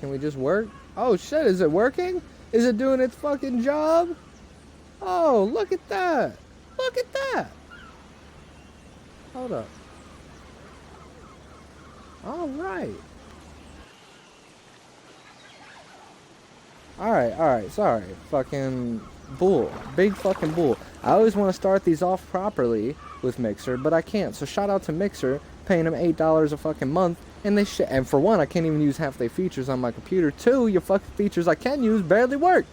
Can we just work? Oh shit, is it working? Is it doing its fucking job? Oh, look at that. Look at that. Hold up. Alright. Alright, sorry. Fucking bull. Big fucking bull. I always want to start these off properly with Mixer, but I can't. So shout out to Mixer, paying them $8 a fucking month, and and for one, I can't even use half their features on my computer. Two, your fucking features I can use barely work.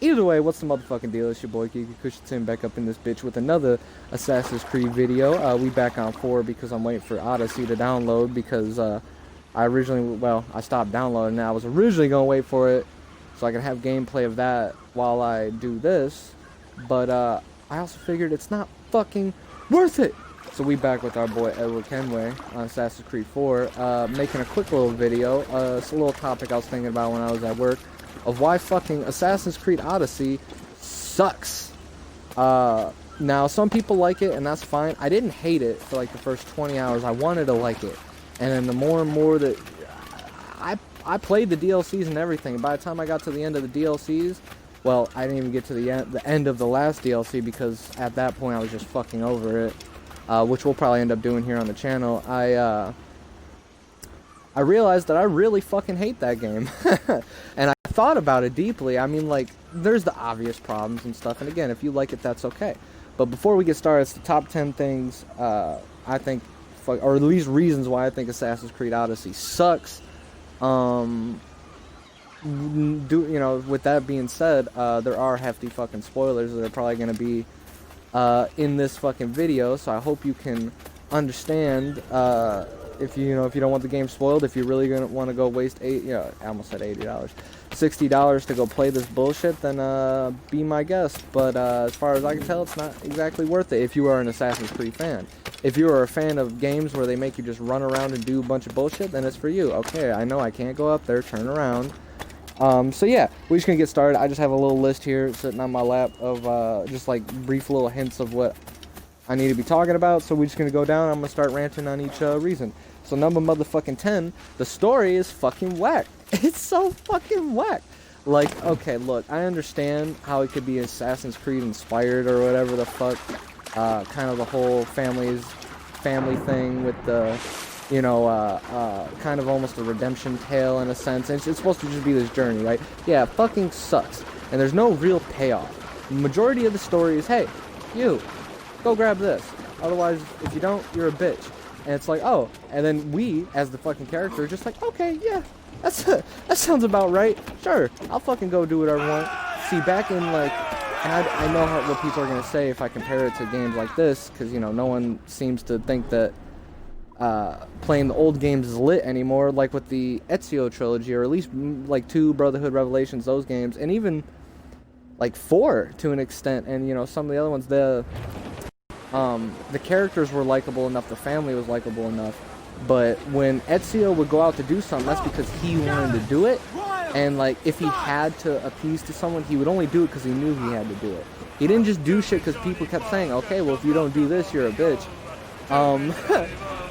Either way, what's the motherfucking deal? It's your boy KeGan Parris back up in this bitch with another Assassin's Creed video. We back on 4 because I'm waiting for Odyssey to download because I stopped downloading. Now I was originally gonna wait for it so I can have gameplay of that while I do this, but I also figured it's not fucking worth it. So we back with our boy Edward Kenway on Assassin's Creed 4, making a quick little video. It's a little topic I was thinking about when I was at work, of why fucking Assassin's Creed Odyssey sucks. Now, some people like it, and that's fine. I didn't hate it for like the first 20 hours. I wanted to like it. And then the more and more that... I played the DLCs and everything. By the time I got to the end of the DLCs, well, I didn't even get to the end of the last DLC because at that point I was just fucking over it. Which we'll probably end up doing here on the channel. I realized that I really fucking hate that game. And I thought about it deeply. I mean, like, there's the obvious problems and stuff. And again, if you like it, that's okay. But before we get started, it's the top 10 things I think, or at least reasons why I think Assassin's Creed Odyssey sucks. With that being said, there are hefty fucking spoilers that are probably going to be in this fucking video, so I hope you can understand. If you don't want the game spoiled, if you're really gonna want to go waste I almost said $80, $60 to go play this bullshit, then be my guest. But as far as I can tell, it's not exactly worth it if you are an Assassin's Creed fan. If you are a fan of games where they make you just run around and do a bunch of bullshit, then it's for you. Okay, I know I can't go up there, turn around. So yeah, we're just gonna get started. I just have a little list here sitting on my lap of just like brief little hints of what I need to be talking about. So we're just gonna go down. I'm gonna start ranting on each reason. So number motherfucking 10, the story is fucking whack. It's so fucking whack. Like, okay, look, I understand how it could be Assassin's Creed inspired or whatever the fuck. Kind of the whole family thing with the, kind of almost a redemption tale in a sense. And it's supposed to just be this journey, right? Yeah, it fucking sucks. And there's no real payoff. The majority of the story is, hey, you, go grab this. Otherwise, if you don't, you're a bitch. And it's like, oh, and then we, as the fucking character, are just like, okay, yeah, that sounds about right. Sure, I'll fucking go do whatever I want. See, back in, like, and I know what people are going to say if I compare it to games like this, because, no one seems to think that playing the old games is lit anymore, like with the Ezio trilogy, or at least, like, 2 Brotherhood Revelations, those games, and even, like, 4 to an extent, and, some of the other ones, the characters were likable enough, the family was likable enough, but when Ezio would go out to do something, that's because he wanted to do it, and like, if he had to appease to someone, he would only do it because he knew he had to do it. He didn't just do shit because people kept saying, okay, well, if you don't do this, you're a bitch.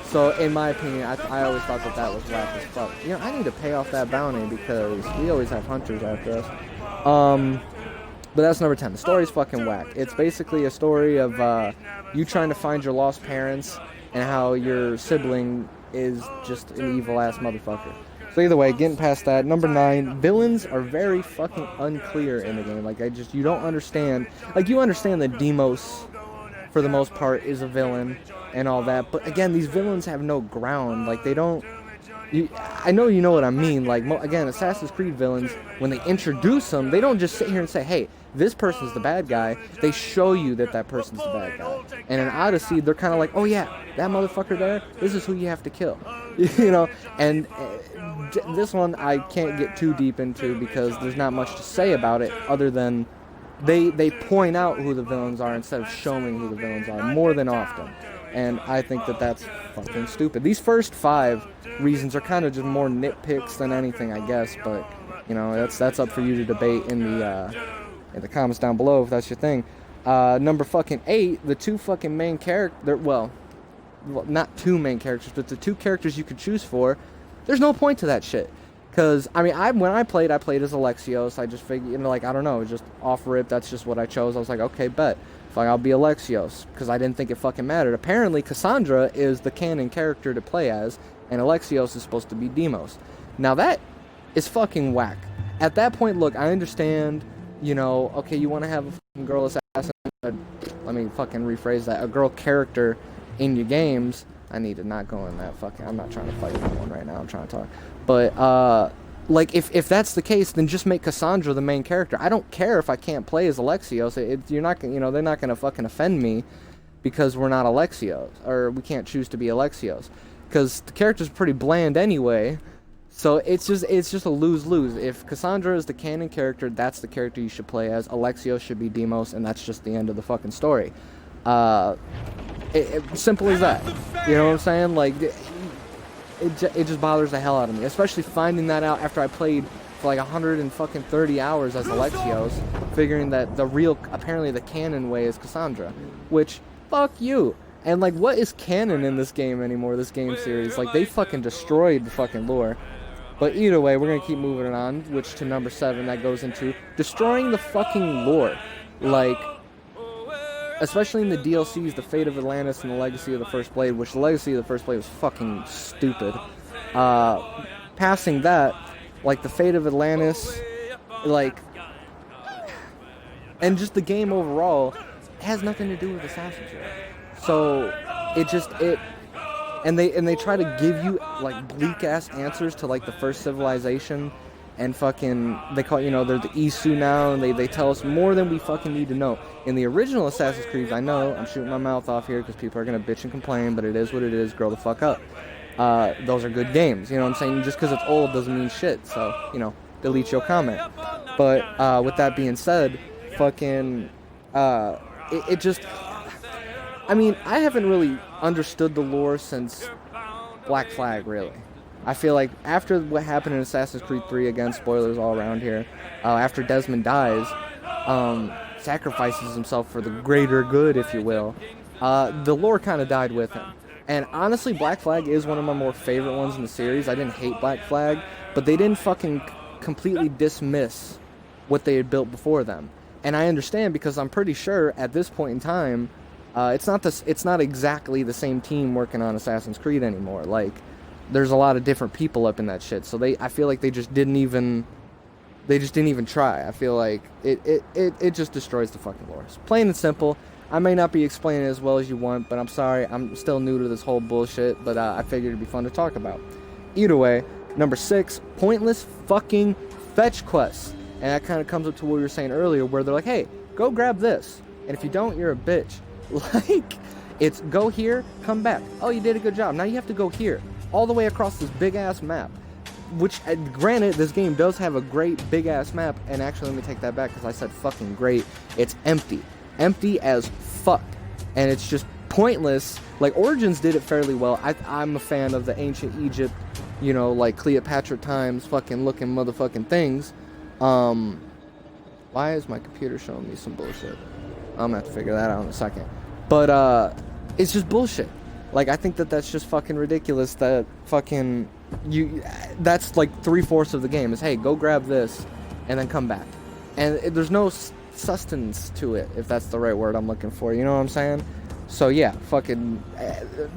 So, in my opinion, I always thought that was whack as fuck. I need to pay off that bounty because we always have hunters after us. But that's number 10. The story's fucking whack. It's basically a story of you trying to find your lost parents and how your sibling is just an evil-ass motherfucker. So either way, getting past that. Number 9, villains are very fucking unclear in the game. Like, you don't understand. Like, you understand that Deimos, for the most part, is a villain and all that. But again, these villains have no ground. Like, they don't... I know you know what I mean. Like, again, Assassin's Creed villains, when they introduce them, they don't just sit here and say, hey, this person's the bad guy. They show you that person's the bad guy. And in Odyssey, they're kind of like, oh yeah, that motherfucker there, this is who you have to kill. And this one I can't get too deep into because there's not much to say about it other than they point out who the villains are instead of showing who the villains are more than often. And I think that's fucking stupid. These first 5 reasons are kind of just more nitpicks than anything, I guess. But, that's up for you to debate in the comments down below if that's your thing. Number fucking 8, the 2 fucking main characters, well, not 2 main characters, but the 2 characters you could choose for, there's no point to that shit. Because, I mean, when I played as Alexios. I just figured, you know, like, I don't know, just off rip, that's just what I chose. I was like, okay, bet. Fuck, I'll be Alexios. Because I didn't think it fucking mattered. Apparently, Cassandra is the canon character to play as, and Alexios is supposed to be Deimos. Now, that is fucking whack. At that point, look, I understand, you know, okay, you want to have a fucking girl assassin. Let me fucking rephrase that. A girl character in your games. I need to not go in that fucking... I'm not trying to fight anyone right now. I'm trying to talk. But, like, if that's the case, then just make Cassandra the main character. I don't care if I can't play as Alexios. You're not gonna, you know, they're not going to fucking offend me because we're not Alexios. Or we can't choose to be Alexios. Because the character's pretty bland anyway. So it's just a lose-lose. If Cassandra is the canon character, that's the character you should play as. Alexios should be Deimos, and that's just the end of the fucking story. Simple as that. You know what I'm saying? Like... It just bothers the hell out of me, especially finding that out after I played for like 130 hours as Alexios, figuring that apparently the canon way is Cassandra, which, fuck you. And like, what is canon in this game anymore, this game series? Like, they fucking destroyed the fucking lore. But either way, we're gonna keep moving on, which to number 7, that goes into destroying the fucking lore. Like, especially in the DLCs, the Fate of Atlantis and the Legacy of the First Blade, which the Legacy of the First Blade was fucking stupid. Passing that, like the Fate of Atlantis, like, and just the game overall has nothing to do with Assassin's Creed. So and they try to give you like bleak ass answers to like the first civilization. And fucking, they call, you know, they're the Isu now, and they tell us more than we fucking need to know. In the original Assassin's Creed, I know, I'm shooting my mouth off here because people are going to bitch and complain, but it is what it is, grow the fuck up. Those are good games, you know what I'm saying? Just because it's old doesn't mean shit, so, you know, delete your comment. But, with that being said, fucking, it just, I mean, I haven't really understood the lore since Black Flag, really. I feel like after what happened in Assassin's Creed 3, again, spoilers all around here, after Desmond dies, sacrifices himself for the greater good, if you will, the lore kind of died with him. And honestly, Black Flag is one of my more favorite ones in the series. I didn't hate Black Flag, but they didn't fucking completely dismiss what they had built before them. And I understand, because I'm pretty sure at this point in time, it's not exactly the same team working on Assassin's Creed anymore. Like, there's a lot of different people up in that shit, so I feel like they just didn't even try. I feel like it just destroys the fucking lore. It's plain and simple. I may not be explaining it as well as you want, but I'm sorry, I'm still new to this whole bullshit, but I figured it'd be fun to talk about. Either way, number 6, pointless fucking fetch quests. And that kind of comes up to what we were saying earlier, where they're like, hey, go grab this, and if you don't, you're a bitch. Like, it's go here, come back. Oh, you did a good job. Now you have to go here, all the way across this big-ass map. Which, granted, this game does have a great big-ass map. And actually, let me take that back, because I said fucking great. It's empty. Empty as fuck. And it's just pointless. Like, Origins did it fairly well. I'm a fan of the ancient Egypt, you know, like Cleopatra times fucking looking motherfucking things. Why is my computer showing me some bullshit? I'm gonna have to figure that out in a second. But, it's just bullshit. Like, I think that's just fucking ridiculous that fucking, that's like 3/4 of the game is, hey, go grab this and then come back. And there's no sustenance to it, if that's the right word I'm looking for, you know what I'm saying? So yeah, fucking,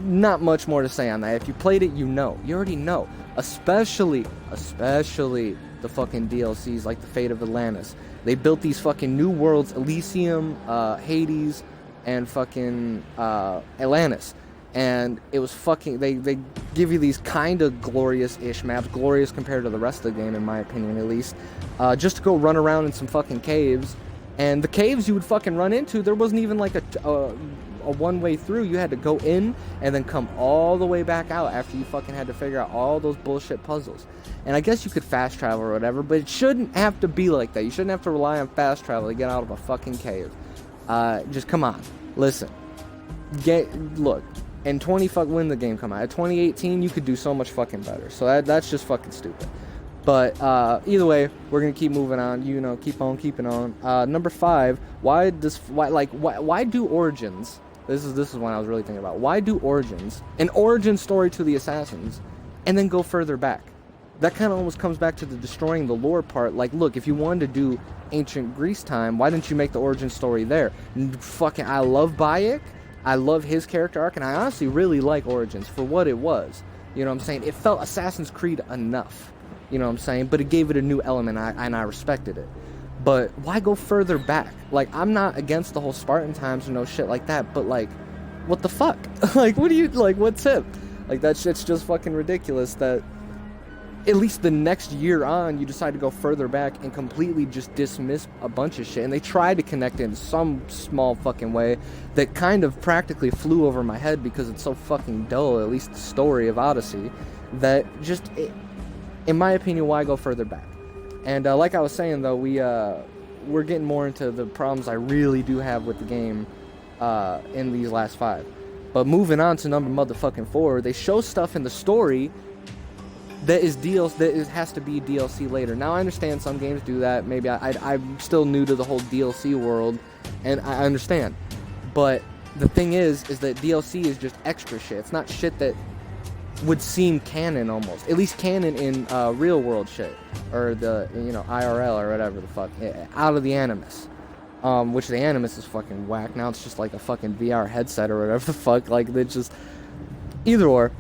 not much more to say on that. If you played it, you already know. Especially the fucking DLCs like the Fate of Atlantis. They built these fucking new worlds, Elysium, Hades, and fucking Atlantis. And it was fucking, they give you these kind of glorious-ish maps, glorious compared to the rest of the game, in my opinion, at least, just to go run around in some fucking caves. And the caves you would fucking run into, there wasn't even like a one-way through. You had to go in and then come all the way back out after you fucking had to figure out all those bullshit puzzles. And I guess you could fast travel or whatever, but it shouldn't have to be like that. You shouldn't have to rely on fast travel to get out of a fucking cave. Just come on, listen, look. And when the game come out? At 2018, you could do so much fucking better. So that's just fucking stupid. But either way, we're gonna keep moving on. You know, keep on keeping on. Number 5. Why do Origins? This is one I was really thinking about. Why do Origins an origin story to the Assassins, and then go further back? that kind of almost comes back to the destroying the lore part. Like, look, if you wanted to do ancient Greece time, why didn't you make the origin story there? Fucking, I love Bayek. I love his character arc, and I honestly really like Origins for what it was. You know what I'm saying? It felt Assassin's Creed enough. You know what I'm saying? But it gave it a new element, and I respected it. But why go further back? Like, I'm not against the whole Spartan times or no shit like that, but, like, what the fuck? Like, what do you, like, what's hip? Like, that shit's just fucking ridiculous that at least the next year on, you decide to go further back and completely just dismiss a bunch of shit. And they tried to connect it in some small fucking way that kind of practically flew over my head because it's so fucking dull, at least the story of Odyssey, that just, in my opinion, why go further back? And like I was saying, though, we're getting more into the problems I really do have with the game in these last 5. But moving on to number motherfucking 4, they show stuff in the story that is has to be DLC later. Now, I understand some games do that. Maybe I'm still new to the whole DLC world, and I understand. But the thing is that DLC is just extra shit. It's not shit that would seem canon almost. At least canon in real world shit. Or the, you know, IRL or whatever the fuck. Out of the Animus. Which the Animus is fucking whack. Now it's just like a fucking VR headset or whatever the fuck. Like, it's just... Either or.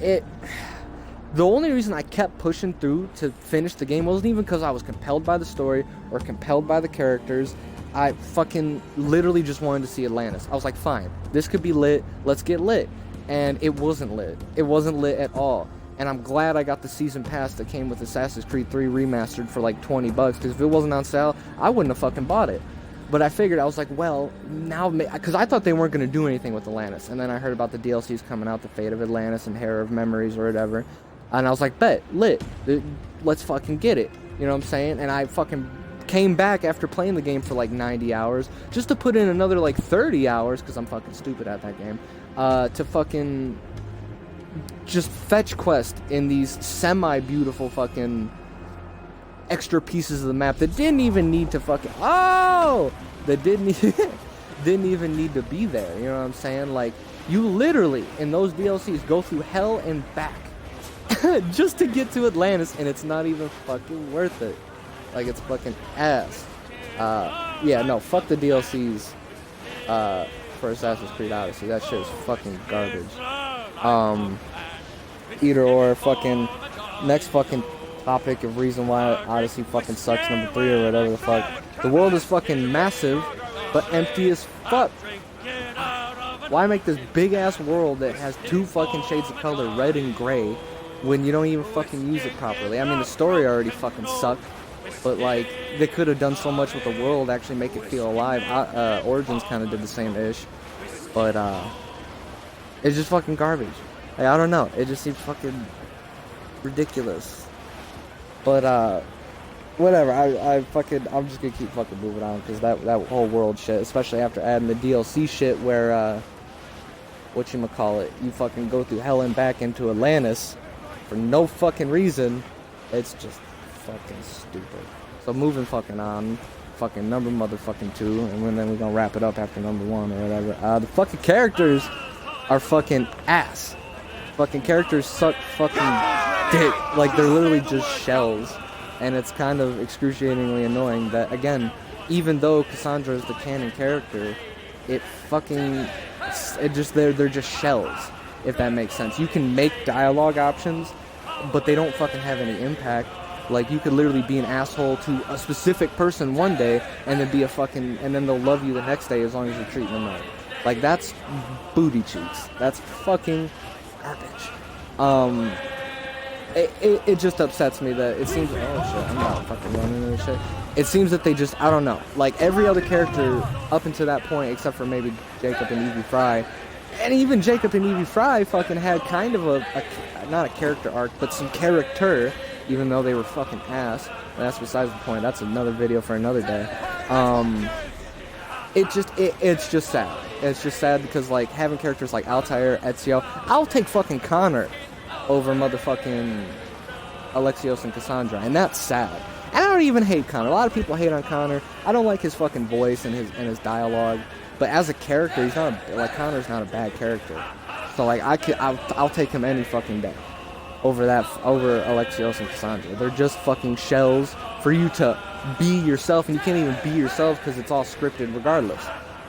The only reason I kept pushing through to finish the game wasn't even because I was compelled by the story or compelled by the characters. I fucking literally just wanted to see Atlantis. I was like, fine, this could be lit, let's get lit. And it wasn't lit. It wasn't lit at all. And I'm glad I got the season pass that came with Assassin's Creed 3 Remastered for like $20, because if it wasn't on sale, I wouldn't have fucking bought it. But I figured, I was like, well, now, because I thought they weren't going to do anything with Atlantis. And then I heard about the DLCs coming out, The Fate of Atlantis and Hair of Memories or whatever. And I was like, bet, lit, let's fucking get it. You know what I'm saying? And I fucking came back after playing the game for like 90 hours, just to put in another like 30 hours, because I'm fucking stupid at that game, to fucking just fetch quest in these semi-beautiful fucking extra pieces of the map that didn't even need to fucking that didn't even need to be there. You know what I'm saying? Like, you literally in those DLCs go through hell and back just to get to Atlantis, and it's not even fucking worth it. Like, it's fucking ass. Yeah, no, fuck the DLCs for Assassin's Creed Odyssey. That shit is fucking garbage. Either or, fucking next fucking topic of reason why Odyssey fucking sucks, number 3 or whatever the fuck. The world is fucking massive, but empty as fuck. Why make this big ass world that has 2 fucking shades of color, red and gray, when you don't even fucking use it properly? I mean, the story already fucking sucked, but like, they could have done so much with the world, actually make it feel alive. Origins kind of did the same ish, but it's just fucking garbage. Like, I don't know, it just seems fucking ridiculous. But whatever, I'm just gonna keep fucking moving on, because that whole world shit, especially after adding the DLC shit where whatchamacallit, you fucking go through hell and back into Atlantis for no fucking reason. It's just fucking stupid. So moving fucking on, fucking number motherfucking 2, and then we're gonna wrap it up after number 1 or whatever. The fucking characters are fucking ass. Fucking characters suck fucking dick. Like, they're literally just shells. And it's kind of excruciatingly annoying that, again, even though Cassandra is the canon character, they're just shells, if that makes sense. You can make dialogue options, but they don't fucking have any impact. Like, you could literally be an asshole to a specific person one day, and then they'll love you the next day as long as you're treating them right. Like, that's booty cheeks. That's fucking garbage. It just upsets me that it seems, oh shit, I'm not fucking running into this shit. It seems that they just, I don't know, like every other character up until that point, except for maybe Jacob and Evie Fry, and even Jacob and Evie Fry fucking had kind of not a character arc, but some character, even though they were fucking ass. And that's besides the point. That's another video for another day. It's just sad. It's just sad because, like, having characters like Altair, Ezio, I'll take fucking Connor over motherfucking Alexios and Cassandra, and that's sad. And I don't even hate Connor. A lot of people hate on Connor. I don't like his fucking voice and his dialogue, but as a character, he's not Connor's not a bad character. So like, I'll take him any fucking day. over Alexios and Cassandra. They're just fucking shells for you to be yourself, and you can't even be yourself because it's all scripted regardless.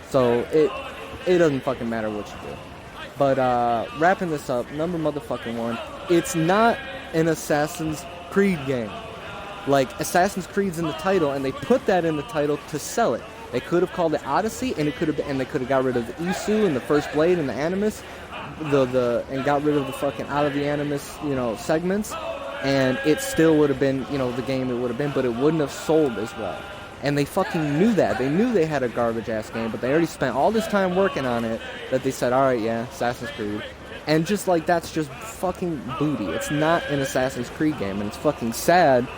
So it doesn't fucking matter what you do. But wrapping this up, number motherfucking 1, it's not an Assassin's Creed game. Like, Assassin's Creed's in the title, and they put that in the title to sell it. They could have called it Odyssey, and they could have got rid of the Isu and the First Blade and the Animus, and got rid of the fucking out of the Animus, segments, and it still would have been, the game it would have been, but it wouldn't have sold as well. And they fucking knew that. They knew they had a garbage-ass game, but they already spent all this time working on it that they said, alright, yeah, Assassin's Creed. And just like, that's just fucking booty. It's not an Assassin's Creed game, and it's fucking sad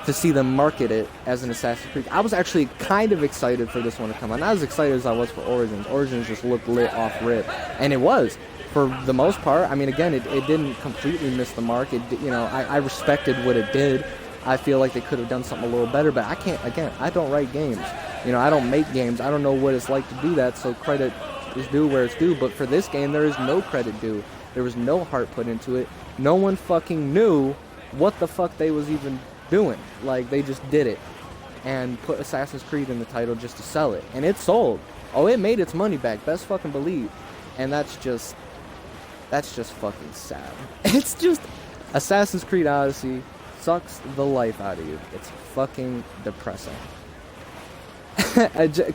to see them market it as an Assassin's Creed. I was actually kind of excited for this one to come out. Not as excited as I was for Origins. Origins just looked lit off rip. And it was. For the most part, I mean, again, it didn't completely miss the mark. I respected what it did. I feel like they could have done something a little better, but I don't write games. I don't make games. I don't know what it's like to do that, so credit is due where it's due. But for this game, there is no credit due. There was no heart put into it. No one fucking knew what the fuck they was even doing. Like, they just did it and put Assassin's Creed in the title just to sell it. And it sold. Oh, it made its money back. Best fucking believe. And that's just fucking sad. It's just Assassin's Creed Odyssey sucks the life out of you. It's fucking depressing.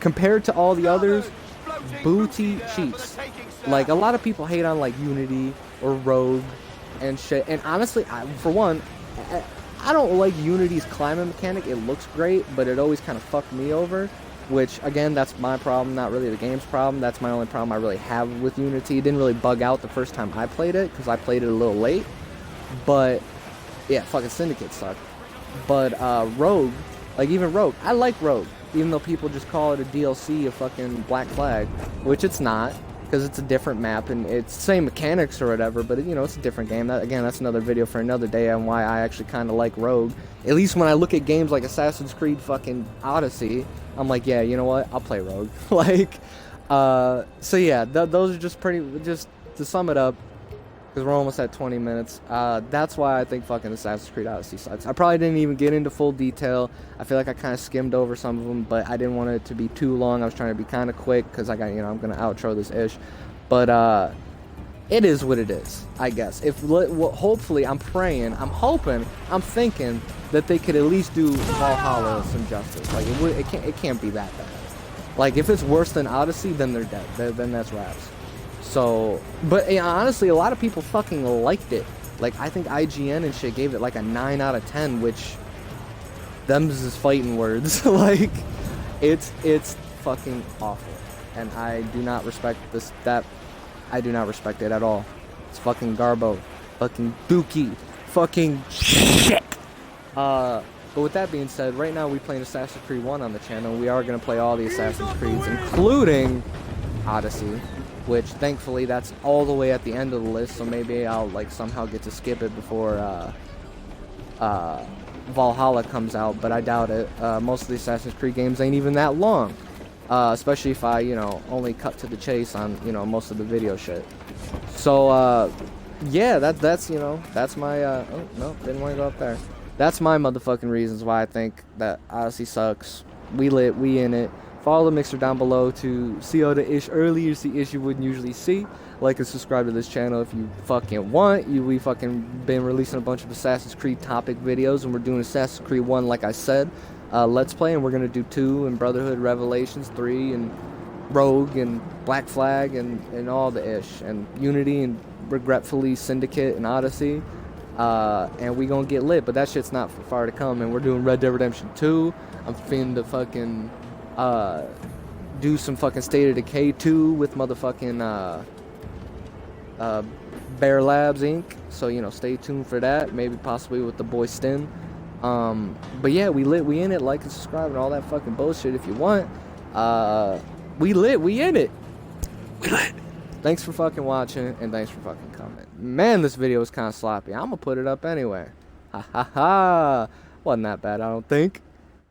Compared to all the others, booty cheats. Like, a lot of people hate on, like, Unity or Rogue and shit. And honestly, for one, I don't like Unity's climbing mechanic. It looks great, but it always kind of fucked me over. Which, again, that's my problem, not really the game's problem. That's my only problem I really have with Unity. It didn't really bug out the first time I played it, because I played it a little late. But yeah, fucking Syndicate sucked. But Rogue, like, even Rogue, I like Rogue, even though people just call it a DLC of fucking Black Flag, which it's not, because it's a different map and it's the same mechanics or whatever, but it's a different game. That's another video for another day on why I actually kind of like Rogue. At least when I look at games like Assassin's Creed fucking Odyssey, I'm like, yeah, you know what, I'll play Rogue. Like, so yeah, those are just just to sum it up, because we're almost at 20 minutes. That's why I think fucking Assassin's Creed Odyssey sucks. I probably didn't even get into full detail. I feel like I kind of skimmed over some of them, but I didn't want it to be too long. I was trying to be kind of quick, because I'm going to outro this ish. But it is what it is, I guess. Hopefully, I'm praying, I'm hoping, I'm thinking that they could at least do Valhalla some justice. Like, it can't be that bad. Like, if it's worse than Odyssey, then they're dead. Then that's raps. So, but honestly, a lot of people fucking liked it. Like, I think IGN and shit gave it like a 9 out of 10, which, them's is fighting words. Like, it's fucking awful. And I do not respect I do not respect it at all. It's fucking garbo. Fucking dookie. Fucking shit. But with that being said, right now we playing Assassin's Creed 1 on the channel. We are going to play all the Assassin's Creeds, including Odyssey, which thankfully that's all the way at the end of the list, so maybe I'll like somehow get to skip it before Valhalla comes out, but I doubt it. Most of the Assassin's Creed games ain't even that long, especially if I only cut to the chase on most of the video shit. So yeah, that's my oh no, didn't want to go up there. That's my motherfucking reasons why I think that Odyssey sucks. We lit, we in it. Follow the mixer down below to see all the ish earlier, see ish you wouldn't usually see. Like and subscribe to this channel if you fucking want. We fucking been releasing a bunch of Assassin's Creed topic videos, and we're doing Assassin's Creed 1 like I said. Let's Play, and we're going to do 2, and Brotherhood, Revelations, 3, and Rogue, and Black Flag, and all the ish. And Unity, and regretfully Syndicate, and Odyssey. And we gonna get lit, but that shit's not far to come, and we're doing Red Dead Redemption 2. I'm finna fucking do some fucking State of Decay 2 with motherfucking Bear Labs Inc. So stay tuned for that. Maybe possibly with the boy Stin. But yeah, we lit, we in it. Like and subscribe and all that fucking bullshit if you want. We lit, we in it. We lit. Thanks for fucking watching, and thanks for fucking coming. Man, this video was kind of sloppy. I'm gonna put it up anyway. Ha ha ha. Wasn't that bad, I don't think.